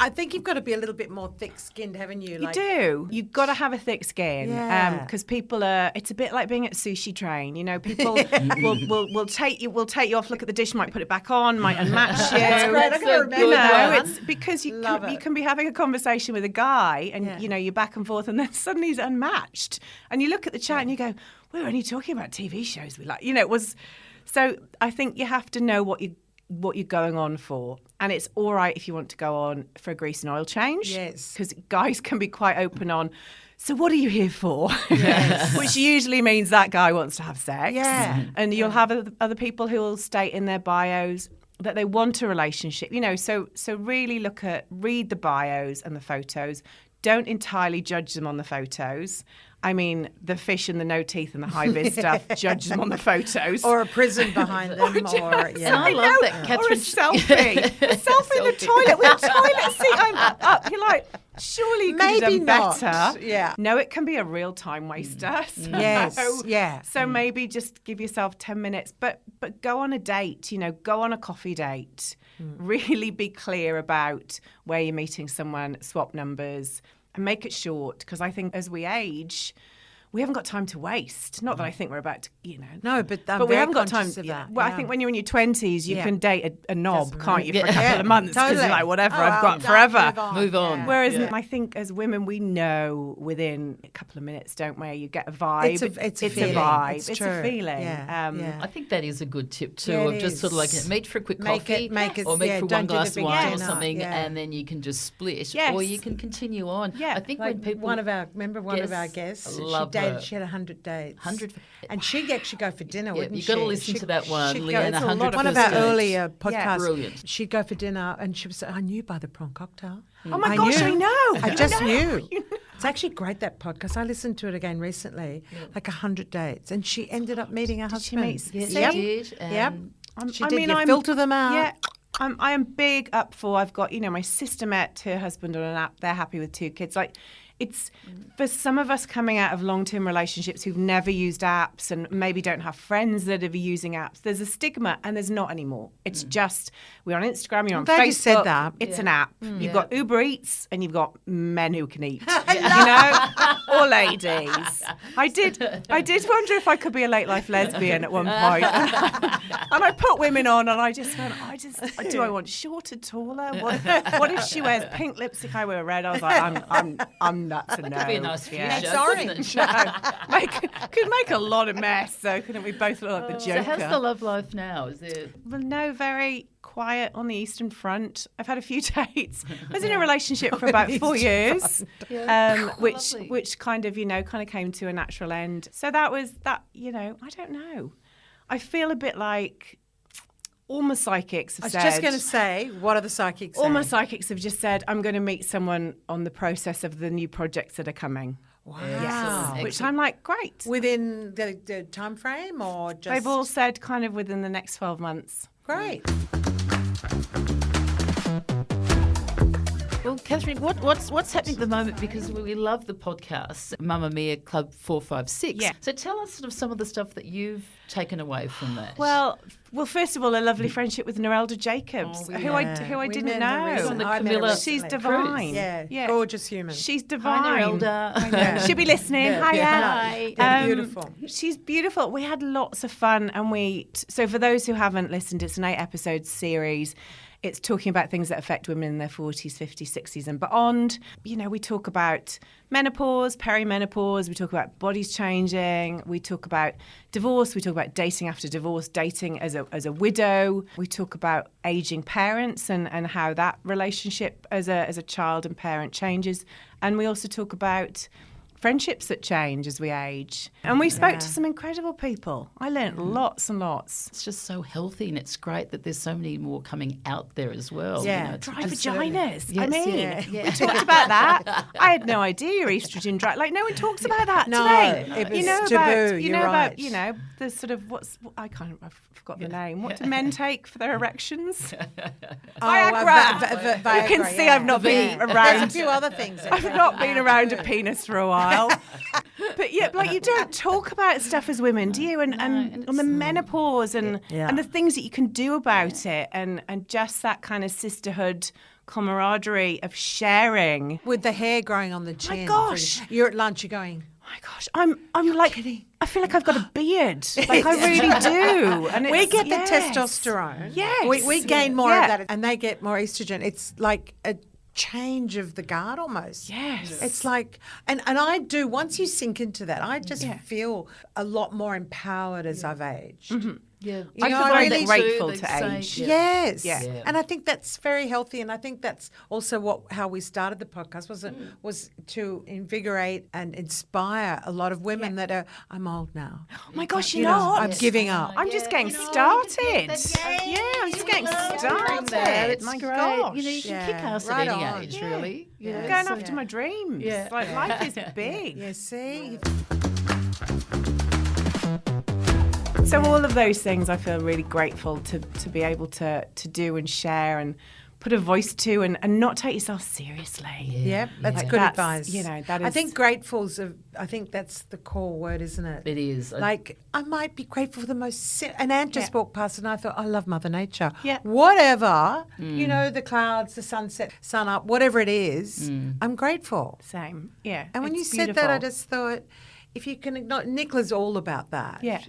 [SPEAKER 2] I think you've got to be a little bit more thick-skinned, haven't you?
[SPEAKER 4] You do. You've got to have a thick skin. Because people are... It's a bit like being at Sushi Train. People will take you off, look at the dish, might put it back on, might unmatch you.
[SPEAKER 2] That's great. I can remember.
[SPEAKER 4] It's because you can be having a conversation with a guy and, you're back and forth and then suddenly he's unmatched. And you look at the chat and you go, we were only talking about TV shows we like. It was... So I think you have to know what you're going on for. And it's all right if you want to go on for a grease and oil change.
[SPEAKER 2] Yes.
[SPEAKER 4] Because guys can be quite open on, so what are you here for?
[SPEAKER 2] Yes.
[SPEAKER 4] Which usually means that guy wants to have sex.
[SPEAKER 2] Yeah.
[SPEAKER 4] And you'll have other people who will state in their bios that they want a relationship. So really read the bios and the photos. Don't entirely judge them on the photos. I mean, the fish and the no teeth and the high vis stuff, judge them on the photos.
[SPEAKER 2] Or a prison behind them.
[SPEAKER 3] And I love that, Cathrine.
[SPEAKER 4] Or a selfie. A selfie in the toilet with a toilet seat up. You're like, surely you could have done better.
[SPEAKER 2] Yeah.
[SPEAKER 4] No, it can be a real time waster. So maybe just give yourself 10 minutes. But go on a date, go on a coffee date. Really be clear about where you're meeting someone, swap numbers. And make it short, because I think as we age, we haven't got time to waste. Not that I think we're about to,
[SPEAKER 2] No, but
[SPEAKER 4] we haven't got time.
[SPEAKER 2] Of that.
[SPEAKER 4] Well, I think when you're in your 20s, you can date a knob, can't you, for a couple of months? Because
[SPEAKER 2] Totally.
[SPEAKER 4] you're like, whatever, I've got forever.
[SPEAKER 3] Move on.
[SPEAKER 2] Yeah.
[SPEAKER 4] Whereas I think as women, we know within a couple of minutes, don't we? You get a vibe.
[SPEAKER 2] It's a
[SPEAKER 4] feeling.
[SPEAKER 2] vibe.
[SPEAKER 4] It's a feeling.
[SPEAKER 2] Yeah.
[SPEAKER 3] I think that is a good tip too,
[SPEAKER 2] Yeah,
[SPEAKER 3] of
[SPEAKER 2] it
[SPEAKER 3] just sort of like
[SPEAKER 2] is.
[SPEAKER 3] meet for a quick
[SPEAKER 2] Make
[SPEAKER 3] coffee
[SPEAKER 2] it,
[SPEAKER 3] or meet for one
[SPEAKER 2] don't do the
[SPEAKER 3] glass of
[SPEAKER 2] big
[SPEAKER 3] wine or
[SPEAKER 2] dinner.
[SPEAKER 3] something,
[SPEAKER 2] Yeah.
[SPEAKER 3] and then you can just split,
[SPEAKER 4] Yes.
[SPEAKER 3] or you can continue on.
[SPEAKER 4] Yeah.
[SPEAKER 3] I think
[SPEAKER 2] Like
[SPEAKER 3] when people
[SPEAKER 2] one of our guests, she had 100 dates.
[SPEAKER 3] 100,
[SPEAKER 2] and she'd actually go for dinner, wouldn't
[SPEAKER 3] you've
[SPEAKER 2] she?
[SPEAKER 3] got to listen to that one,
[SPEAKER 2] she'd go-
[SPEAKER 3] Leanne,
[SPEAKER 2] it's a
[SPEAKER 3] 100
[SPEAKER 2] one of our
[SPEAKER 3] first dates.
[SPEAKER 2] earlier podcasts.
[SPEAKER 3] Brilliant.
[SPEAKER 2] She'd go for dinner and she would say, I knew by the prawn cocktail.
[SPEAKER 4] Oh my gosh, I know.
[SPEAKER 2] I just knew. It's actually great, that podcast. I listened to it again recently, like 100 dates, and she ended up meeting her husband.
[SPEAKER 3] She did.
[SPEAKER 2] Yep.
[SPEAKER 3] And
[SPEAKER 2] You filter them out.
[SPEAKER 4] Yeah. I am big up for, I've got, my sister met her husband on an app. They're happy with 2 kids. Like, it's for some of us coming out of long-term relationships who've never used apps and maybe don't have friends that are using apps. There's a stigma, and there's not anymore. It's just, we're on Instagram, you're on Facebook.
[SPEAKER 2] You said that.
[SPEAKER 4] It's an app. You've got Uber Eats, and you've got men who can eat, or ladies. I did wonder if I could be a late life lesbian at one point, and I put women on, and I just went, do I want shorter, taller? What if she wears pink lipstick? I wear red. I was like, I'm nuts and no.
[SPEAKER 3] That could be a nice future.
[SPEAKER 2] It's orange.
[SPEAKER 4] Could make a lot of mess. So couldn't we both look like the Joker?
[SPEAKER 3] So how's the love life now? Is it?
[SPEAKER 4] Well, no, very quiet on the Eastern Front. I've had a few dates. I was in a relationship for about 4 years, which kind of came to a natural end. So that was that. I don't know. I feel a bit like. All my psychics have said...
[SPEAKER 2] I was just going to say, what are the psychics saying?
[SPEAKER 4] All my psychics have just said, I'm going to meet someone on the process of the new projects that are coming.
[SPEAKER 2] Wow.
[SPEAKER 4] Yes. Which I'm like, great.
[SPEAKER 2] Within the time frame or just...
[SPEAKER 4] They've all said kind of within the next 12 months.
[SPEAKER 2] Great.
[SPEAKER 3] Well, Cathrine, what's happening at the moment? Because we love the podcast, Mamamia Club 456.
[SPEAKER 4] Yeah.
[SPEAKER 3] So tell us sort of some of the stuff that you've taken away from that.
[SPEAKER 4] Well, first of all, a lovely friendship with Norelda Jacobs, who I didn't know. She's divine.
[SPEAKER 2] Yeah, gorgeous human.
[SPEAKER 4] She's divine.
[SPEAKER 3] Hi,
[SPEAKER 4] Norelda. She'll be listening. Hi.
[SPEAKER 2] They're beautiful.
[SPEAKER 4] She's beautiful. We had lots of fun, and so for those who haven't listened, it's an 8-episode series. It's talking about things that affect women in their 40s, 50s, 60s and beyond. We talk about menopause, perimenopause. We talk about bodies changing. We talk about divorce. We talk about dating after divorce, dating as a widow. We talk about aging parents and how that relationship as a child and parent changes. And we also talk about friendships that change as we age. And we spoke to some incredible people. I learned lots and lots.
[SPEAKER 3] It's just so healthy, and it's great that there's so many more coming out there as well.
[SPEAKER 2] Yeah,
[SPEAKER 4] dry vaginas.
[SPEAKER 3] Yes,
[SPEAKER 4] We talked about that. I had no idea estrogen dry. Like, no one talks about that today.
[SPEAKER 2] It was taboo.
[SPEAKER 4] About the sort of I've forgot the name. What do men take for their erections? Viagra. You can see I've not been around.
[SPEAKER 2] There's a few other things.
[SPEAKER 4] I've not been around a penis for a while. But you don't talk about stuff as women, do you? And on the menopause and the things that you can do about it, and just that kind of sisterhood, camaraderie of sharing.
[SPEAKER 2] With the hair growing on the chin.
[SPEAKER 4] My gosh.
[SPEAKER 2] You're at lunch, you're going,
[SPEAKER 4] my gosh, I'm like, kidding. I feel like I've got a beard. Like, I really do. And
[SPEAKER 2] we get the testosterone.
[SPEAKER 4] Yes.
[SPEAKER 2] We gain more of that, and they get more estrogen. It's like a change of the guard almost.
[SPEAKER 4] Yes.
[SPEAKER 2] It's like, and I do, once you sink into that, I just feel a lot more empowered as I've aged.
[SPEAKER 4] Mm-hmm.
[SPEAKER 3] Yeah,
[SPEAKER 4] I feel really grateful to age.
[SPEAKER 2] Yes,
[SPEAKER 4] yeah.
[SPEAKER 2] And I think that's very healthy, and I think that's also how we started the podcast was to invigorate and inspire a lot of women that are. I'm old now.
[SPEAKER 4] Oh my gosh, you know what?
[SPEAKER 2] I'm giving up.
[SPEAKER 4] I'm just getting started. I'm just getting started. My gosh,
[SPEAKER 3] you can kick ass at any age, really.
[SPEAKER 4] I'm going after my dreams.
[SPEAKER 3] Yeah.
[SPEAKER 4] Like, life is big.
[SPEAKER 2] Yeah, see.
[SPEAKER 4] So all of those things I feel really grateful to be able to do and share and put a voice to and not take yourself seriously.
[SPEAKER 2] Yeah, that's good advice.
[SPEAKER 4] That is.
[SPEAKER 2] I think grateful's I think that's the core word, isn't it?
[SPEAKER 3] It is.
[SPEAKER 2] Like, I might be grateful for the most... And Ant just walked past and I thought, I love Mother Nature.
[SPEAKER 4] Yeah.
[SPEAKER 2] Whatever, the clouds, the sunset, sun up, whatever it is, I'm grateful.
[SPEAKER 4] Same, yeah.
[SPEAKER 2] And when you said that, I just thought... If you can acknowledge, Nicola's all about that.
[SPEAKER 4] Yeah.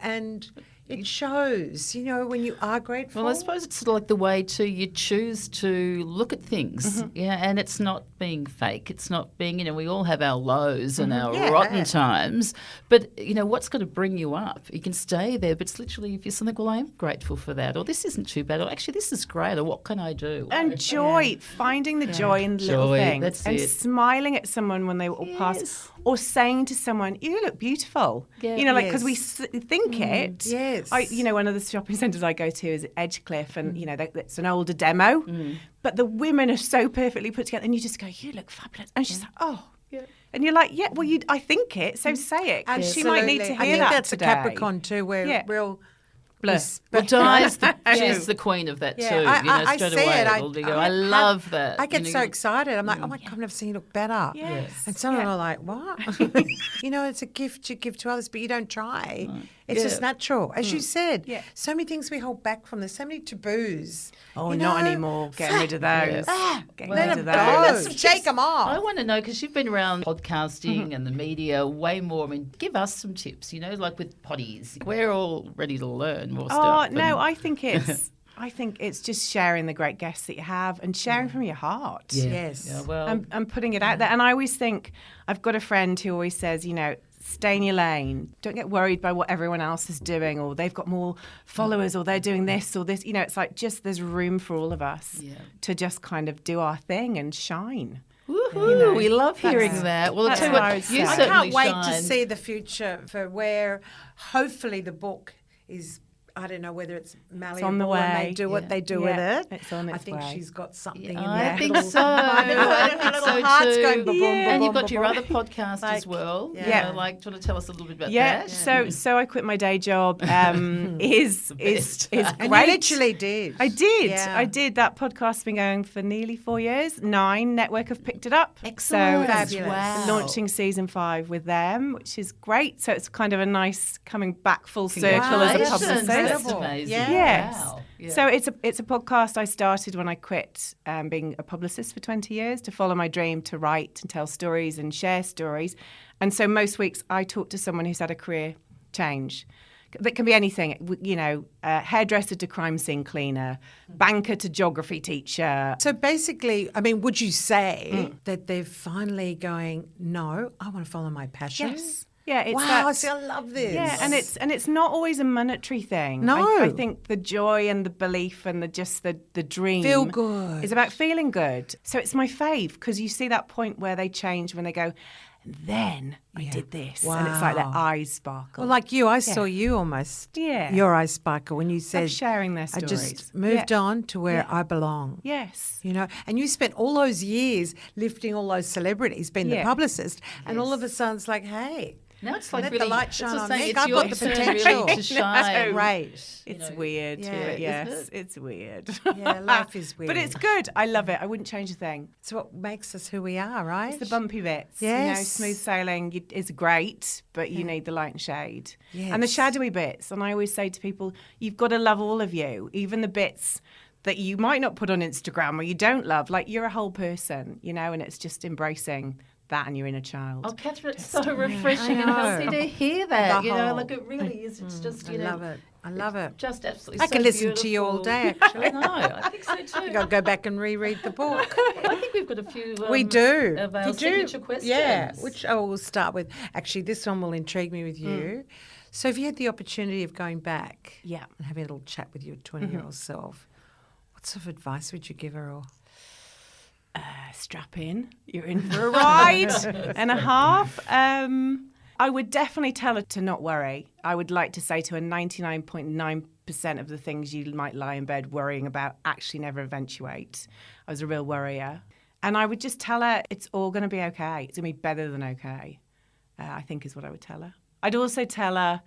[SPEAKER 2] And it shows, when you are grateful.
[SPEAKER 3] Well, I suppose it's sort of like the way you choose to look at things.
[SPEAKER 2] Mm-hmm.
[SPEAKER 3] Yeah, and it's not being fake. It's not being, we all have our lows and our rotten times. But, what's going to bring you up? You can stay there, but it's literally if you're something, well, I am grateful for that, or this isn't too bad, or actually this is great, or what can I do?
[SPEAKER 4] And joy, finding the joy in little things.
[SPEAKER 3] That's
[SPEAKER 4] and
[SPEAKER 3] it.
[SPEAKER 4] Smiling at someone when they walk past, or saying to someone, you look beautiful.
[SPEAKER 3] Yeah.
[SPEAKER 4] Because we think it.
[SPEAKER 2] Yes.
[SPEAKER 4] One of the shopping centres I go to is Edgecliff, and it's an older demo, but the women are so perfectly put together, and you just go, you look fabulous, and she's like, oh, And you're like, yeah, well, I think it, so say it. 'Cause she might need to hear that
[SPEAKER 2] I think that's
[SPEAKER 4] today.
[SPEAKER 2] a Capricorn too, where real...
[SPEAKER 4] Bliss.
[SPEAKER 3] Well, Di's she's the queen of that too.
[SPEAKER 2] I
[SPEAKER 3] straight
[SPEAKER 2] see
[SPEAKER 3] away.
[SPEAKER 2] it.
[SPEAKER 3] I love that.
[SPEAKER 2] I get so excited. I'm like, oh my God, I've never seen you look better.
[SPEAKER 4] Yes.
[SPEAKER 2] And some of them are like, what? It's a gift you give to others, but you don't try. It's just natural. As you said, so many things we hold back from. There's so many taboos.
[SPEAKER 4] Oh, not anymore. Getting rid of those. Getting rid of those.
[SPEAKER 2] Shake them off.
[SPEAKER 3] I want to know, because you've been around podcasting and the media way more. I mean, give us some tips, like with potties. We're all ready to learn more stuff.
[SPEAKER 4] Oh, no, I think it's just sharing the great guests that you have and sharing from your heart.
[SPEAKER 2] Yes.
[SPEAKER 3] Yeah, well,
[SPEAKER 4] and putting it out there. And I always think, I've got a friend who always says, stay in your lane. Don't get worried by what everyone else is doing, or they've got more followers, or they're doing this or this. It's like just there's room for all of us to just kind of do our thing and shine.
[SPEAKER 3] Woohoo! We love hearing that. Well, I'll tell you what, you
[SPEAKER 2] I
[SPEAKER 3] certainly
[SPEAKER 2] can't wait
[SPEAKER 3] shine.
[SPEAKER 2] to see the future for where hopefully the book is. I don't know whether it's malleable
[SPEAKER 4] on the way.
[SPEAKER 2] and they do what they do with it.
[SPEAKER 4] It's on its
[SPEAKER 2] I think
[SPEAKER 4] way.
[SPEAKER 2] she's got something in
[SPEAKER 3] I
[SPEAKER 2] there.
[SPEAKER 3] think so. I think
[SPEAKER 2] little
[SPEAKER 3] so
[SPEAKER 2] hearts
[SPEAKER 3] too.
[SPEAKER 2] going boom, boom,
[SPEAKER 3] And you've
[SPEAKER 2] boom,
[SPEAKER 3] got your
[SPEAKER 2] boom,
[SPEAKER 3] other podcast as well.
[SPEAKER 2] Yeah.
[SPEAKER 3] Do you want to tell us a little bit about that?
[SPEAKER 4] So I quit my day job. Is great.
[SPEAKER 2] And you literally did.
[SPEAKER 4] I did.
[SPEAKER 2] Yeah.
[SPEAKER 4] I did. That podcast's been going for nearly 4 years. 9 Network have picked it up.
[SPEAKER 3] Excellent.
[SPEAKER 4] So
[SPEAKER 2] Fabulous.
[SPEAKER 3] Wow.
[SPEAKER 4] launching season 5 with them, which is great. So it's kind of a nice coming back full circle as a
[SPEAKER 3] Congratulations.
[SPEAKER 4] publicist.
[SPEAKER 3] That's amazing.
[SPEAKER 2] Yeah.
[SPEAKER 4] Yes.
[SPEAKER 3] Wow. Yeah.
[SPEAKER 4] So it's a podcast I started when I quit being a publicist for 20 years to follow my dream to write and tell stories and share stories. And so most weeks I talk to someone who's had a career change. That can be anything, hairdresser to crime scene cleaner, banker to geography teacher.
[SPEAKER 2] So basically, I mean, would you say that they're finally going, no, I want to follow my passion?
[SPEAKER 4] Yes. Yeah, it's
[SPEAKER 2] wow,
[SPEAKER 4] that,
[SPEAKER 2] see, I love this.
[SPEAKER 4] Yeah, and it's not always a monetary thing.
[SPEAKER 2] No.
[SPEAKER 4] I think the joy and the belief and the dream
[SPEAKER 2] Feel good.
[SPEAKER 4] is about feeling good. So it's my fave, because you see that point where they change when they go, and then I did this.
[SPEAKER 2] Wow.
[SPEAKER 4] And it's like their eyes sparkle.
[SPEAKER 2] Well, like you, I saw you almost.
[SPEAKER 4] Yeah.
[SPEAKER 2] Your eyes sparkle when you said,
[SPEAKER 4] Love sharing their
[SPEAKER 2] I
[SPEAKER 4] stories.
[SPEAKER 2] just moved on to where I belong.
[SPEAKER 4] Yes.
[SPEAKER 2] And you spent all those years lifting all those celebrities, being the publicist, and all of a sudden it's like, hey,
[SPEAKER 3] now it's like
[SPEAKER 2] let
[SPEAKER 3] really,
[SPEAKER 2] the light
[SPEAKER 3] it's
[SPEAKER 2] shine
[SPEAKER 3] just
[SPEAKER 2] on
[SPEAKER 3] saying
[SPEAKER 2] me.
[SPEAKER 3] it's
[SPEAKER 2] I've
[SPEAKER 3] your
[SPEAKER 2] got the
[SPEAKER 3] turn
[SPEAKER 2] potential.
[SPEAKER 3] really to shine.
[SPEAKER 2] Right.
[SPEAKER 4] It's weird.
[SPEAKER 2] Yeah,
[SPEAKER 3] isn't it?
[SPEAKER 4] It's weird.
[SPEAKER 2] Yeah, life is weird.
[SPEAKER 4] But it's good. I love it. I wouldn't change a thing.
[SPEAKER 2] It's what makes us who we are, right?
[SPEAKER 4] It's the bumpy bits.
[SPEAKER 2] Yes.
[SPEAKER 4] Smooth sailing is great, but you need the light and shade.
[SPEAKER 2] Yes.
[SPEAKER 4] And the shadowy bits. And I always say to people, you've got to love all of you, even the bits that you might not put on Instagram or you don't love. Like, you're a whole person, and it's just embracing that and your inner child.
[SPEAKER 3] Oh, Catherine, it's so refreshing and healthy to hear that. Like it really is. It's just,
[SPEAKER 2] I love it. I love it.
[SPEAKER 3] Just absolutely
[SPEAKER 2] I can listen to you all day, actually.
[SPEAKER 3] I know. I think so too.
[SPEAKER 2] I've got to go back and reread the book.
[SPEAKER 3] I think we've got a few
[SPEAKER 2] We do.
[SPEAKER 3] of our signature questions.
[SPEAKER 2] Yeah, which I will start with. Actually, this one will intrigue me with you. So if you had the opportunity of going back and having a little chat with your 20-year-old self, what sort of advice would you give her? Or
[SPEAKER 4] Strap in. You're in for a ride and a half. I would definitely tell her to not worry. I would like to say to her 99.9% of the things you might lie in bed worrying about actually never eventuate. I was a real worrier. And I would just tell her it's all going to be okay. It's going to be better than okay, I think is what I would tell her. I'd also tell her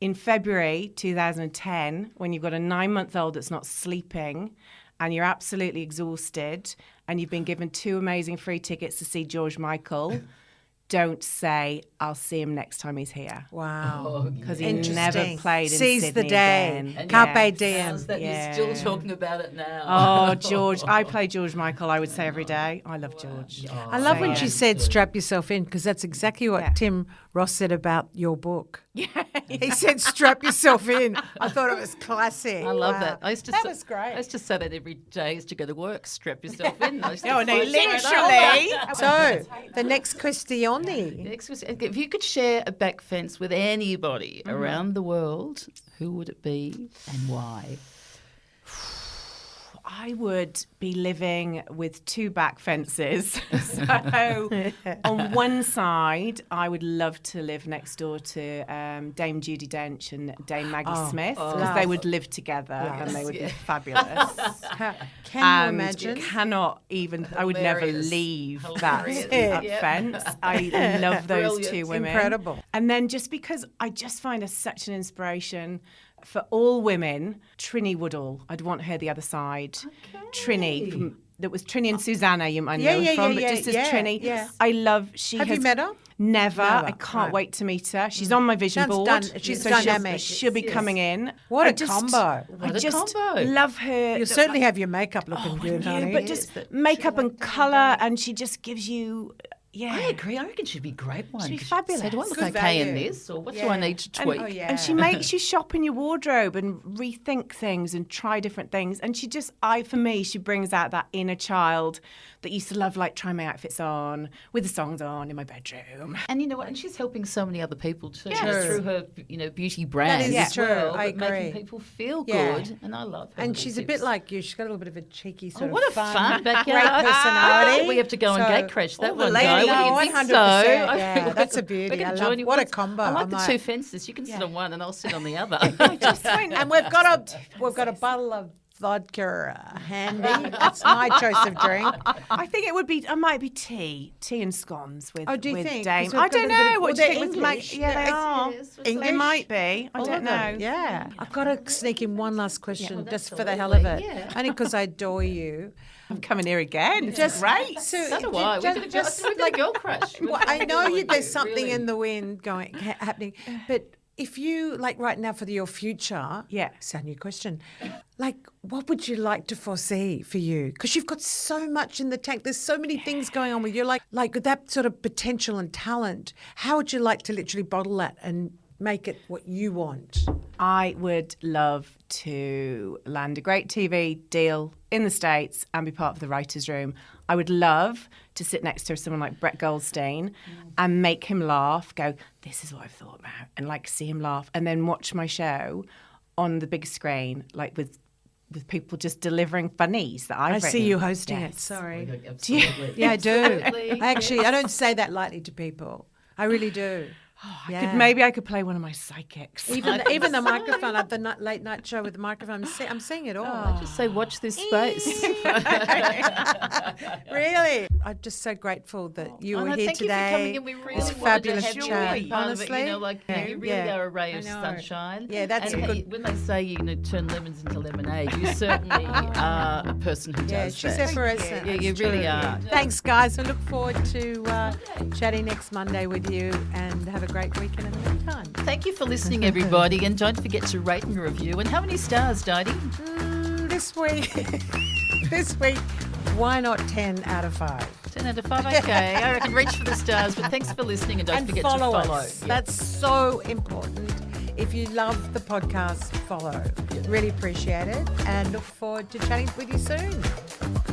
[SPEAKER 4] in February 2010, when you've got a 9-month-old that's not sleeping and you're absolutely exhausted and you've been given 2 amazing free tickets to see George Michael, don't say, I'll see him next time he's here.
[SPEAKER 2] wow.
[SPEAKER 4] Because he never played in
[SPEAKER 2] Seize
[SPEAKER 4] Sydney
[SPEAKER 2] the day.
[SPEAKER 4] again.
[SPEAKER 2] Carpe diem.
[SPEAKER 3] Sounds that
[SPEAKER 4] Yeah.
[SPEAKER 3] you're still talking about it now.
[SPEAKER 4] Oh, George. I play George Michael, I would say, every day. I love George.
[SPEAKER 2] I love when she
[SPEAKER 4] yeah.
[SPEAKER 2] said strap yourself in, because that's exactly what Tim Ross said about your book.
[SPEAKER 4] Yeah.
[SPEAKER 2] He said strap yourself in. I thought it was classic.
[SPEAKER 3] I love
[SPEAKER 2] Wow.
[SPEAKER 3] that.
[SPEAKER 2] That was great.
[SPEAKER 3] I used to say that every day. I used to go to work, strap yourself in. I used to
[SPEAKER 4] Oh, no,
[SPEAKER 3] float straight up.
[SPEAKER 4] literally.
[SPEAKER 2] So, the next question.
[SPEAKER 3] Next question. If you could share a back fence with anybody around the world, who would it be and why?
[SPEAKER 4] I would be living with 2 back fences. So on one side, I would love to live next door to Dame Judi Dench and Dame Maggie Smith, because they would live together and they would be fabulous.
[SPEAKER 2] Can you imagine?
[SPEAKER 4] I would never leave that fence. I love those 2 women.
[SPEAKER 2] Incredible.
[SPEAKER 4] And then just because I just find her such an inspiration for all women, Trinny Woodall. I'd want her the other side. Okay. Trinny. That was Trinny and Susanna, you might know from, but just as Trinny. Yeah. I love,
[SPEAKER 2] Have you met her?
[SPEAKER 4] Never. I can't wait to meet her. She's on my vision board.
[SPEAKER 2] She's dynamic.
[SPEAKER 4] She'll be coming in.
[SPEAKER 2] What a combo.
[SPEAKER 4] I just love her.
[SPEAKER 2] You certainly have your makeup looking good, honey.
[SPEAKER 4] But just makeup and colour, and she just gives you... Yeah,
[SPEAKER 3] I agree. I reckon she'd be a great one.
[SPEAKER 4] She'd be fabulous.
[SPEAKER 3] So do I look okay in this, or what do I need to tweak?
[SPEAKER 4] And she makes you shop in your wardrobe and rethink things and try different things. And she just, for me, she brings out that inner child that used to love, like, trying my outfits on with the songs on in my bedroom.
[SPEAKER 3] And you know what? And she's helping so many other people too,
[SPEAKER 2] Yes.
[SPEAKER 3] through her, beauty brand as
[SPEAKER 2] true.
[SPEAKER 3] well.
[SPEAKER 2] I
[SPEAKER 3] but
[SPEAKER 2] agree.
[SPEAKER 3] making people feel good, and I love her.
[SPEAKER 2] And she's a bit like you. She's got a little bit of a cheeky sort
[SPEAKER 3] what
[SPEAKER 2] of
[SPEAKER 3] a fun backyard.
[SPEAKER 2] great personality.
[SPEAKER 3] We have to go and gate crash that one
[SPEAKER 2] lady,
[SPEAKER 3] guy.
[SPEAKER 2] no,
[SPEAKER 3] What do you think
[SPEAKER 2] 100%.
[SPEAKER 3] so?
[SPEAKER 2] Yeah, that's a beauty.
[SPEAKER 3] We're gonna
[SPEAKER 2] I
[SPEAKER 3] join
[SPEAKER 2] love-
[SPEAKER 3] you.
[SPEAKER 2] what a combo.
[SPEAKER 3] I like
[SPEAKER 2] I'm
[SPEAKER 3] the
[SPEAKER 2] like-
[SPEAKER 3] 2 fences. You can sit on one, and I'll sit on the other.
[SPEAKER 2] And we've got a bottle of vodka handy. That's my choice of drink.
[SPEAKER 4] I think it might be tea and scones with,
[SPEAKER 2] do you
[SPEAKER 4] with
[SPEAKER 2] think?
[SPEAKER 4] Dame.
[SPEAKER 2] 'Cause we've
[SPEAKER 4] I
[SPEAKER 2] got a
[SPEAKER 4] don't
[SPEAKER 2] bit of-
[SPEAKER 4] know. What do you think with
[SPEAKER 2] English.
[SPEAKER 4] Yeah, they are.
[SPEAKER 2] English?
[SPEAKER 4] They might be. I don't know.
[SPEAKER 2] Yeah. I've got to sneak in one last question just for the hell
[SPEAKER 3] Absolutely.
[SPEAKER 2] of it. Only because I adore you.
[SPEAKER 4] I'm coming here again. It's
[SPEAKER 2] Just
[SPEAKER 4] great.
[SPEAKER 3] So do I. We're going to girl crush.
[SPEAKER 2] Well, I know there's something in the wind happening, but if you, like right now for your future, it's a new question, like what would you like to foresee for you? Because you've got so much in the tank. There's so many things going on with you, like with that sort of potential and talent. How would you like to literally bottle that and make it what you want?
[SPEAKER 4] I would love to land a great TV deal in the States and be part of the writer's room. I would love to sit next to someone like Brett Goldstein and make him laugh, go, this is what I've thought about, and like see him laugh, and then watch my show on the big screen, like with people just delivering funnies that I've written.
[SPEAKER 2] I see you hosting it. Sorry.
[SPEAKER 3] Absolutely.
[SPEAKER 2] Yeah, I do.
[SPEAKER 3] Absolutely.
[SPEAKER 2] I don't say that lightly to people. I really do.
[SPEAKER 4] Maybe I could play one of my psychics.
[SPEAKER 2] Even the microphone at the late night show with the microphone, I'm seeing it all.
[SPEAKER 3] I just say, watch this space.
[SPEAKER 2] Really, I'm just so grateful that you were here
[SPEAKER 3] thank
[SPEAKER 2] today.
[SPEAKER 3] You for coming in. We really
[SPEAKER 2] it's
[SPEAKER 3] wanted
[SPEAKER 2] fabulous
[SPEAKER 3] to have
[SPEAKER 2] chat.
[SPEAKER 3] you part
[SPEAKER 2] Honestly,
[SPEAKER 3] of it, you really are a ray of sunshine.
[SPEAKER 2] Yeah, that's
[SPEAKER 3] and
[SPEAKER 2] good.
[SPEAKER 3] When they say turn lemons into lemonade, you certainly are a person who does
[SPEAKER 2] she's
[SPEAKER 3] that.
[SPEAKER 2] effervescent.
[SPEAKER 3] Yeah, you really are.
[SPEAKER 2] Thanks, guys. I look forward to chatting next Monday with you, and have a great weekend in the meantime.
[SPEAKER 3] Thank you for listening, everybody, and don't forget to rate and review. And how many stars, Dodie?
[SPEAKER 2] This week, why not 10 out of 5?
[SPEAKER 3] 10 out of 5, okay. I reckon reach for the stars, but thanks for listening, and don't forget to follow.
[SPEAKER 2] Us.
[SPEAKER 3] Yeah.
[SPEAKER 2] That's so important. If you love the podcast, follow. Really appreciate it, and look forward to chatting with you soon.